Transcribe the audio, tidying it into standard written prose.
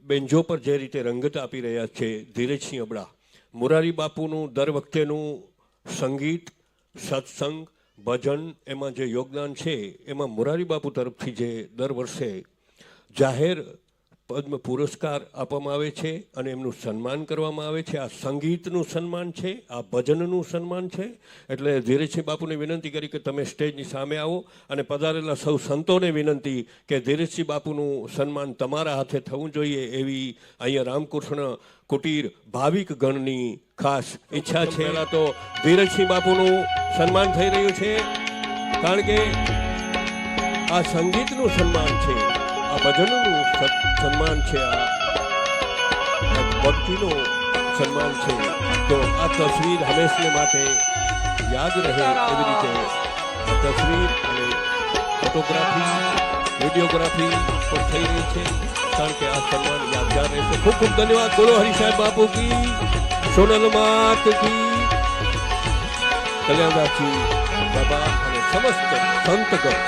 Banjo પર જે રીતે રંગત આપી રહ્યા છે ધીરજસિંહ અબડા, મોરારી બાપુનું દર વખતેનું સંગીત, સત્સંગ, ભજન એમાં જે યોગદાન છે એમાં મોરારી બાપુ તરફથી જે દર વર્ષે જાહેર પદ્મ પુરસ્કાર આપવામાં આવે છે અને એમનું સન્માન કરવામાં આવે છે. આ સંગીતનું સન્માન છે, આ ભજનનું સન્માન છે. એટલે ધીરજસિંહ બાપુને વિનંતી કરી કે તમે સ્ટેજની સામે આવો અને પધારેલા સૌ સંતોને વિનંતી કે ધીરજસિંહ બાપુનું સન્માન તમારા હાથે થવું જોઈએ એવી અહીંયા રામકૃષ્ણ કુટીર ભાવિક ગણની ખાસ ઈચ્છા છે. પહેલાં તો ધીરજસિંહ બાપુનું સન્માન થઈ રહ્યું છે કારણ કે આ સંગીતનું સન્માન છે, આ ભજનનું સન્માન છે, આ ભક્તિનું સન્માન છે. તો આ તસવીર હંમેશને માટે યાદ રહે એવી રીતે આ તસવીર અને ફોટોગ્રાફી, વિડીયોગ્રાફી પણ થઈ રહી છે કારણ કે આ સન્માન યાદગાર રહેશે. ખૂબ ખૂબ ધન્યવાદ. બોલો હરિ સાહેબ બાપુ કી, સોનલ માત કી, કલ્યાણદાસજી બાબા અને સમસ્ત સંતગણ.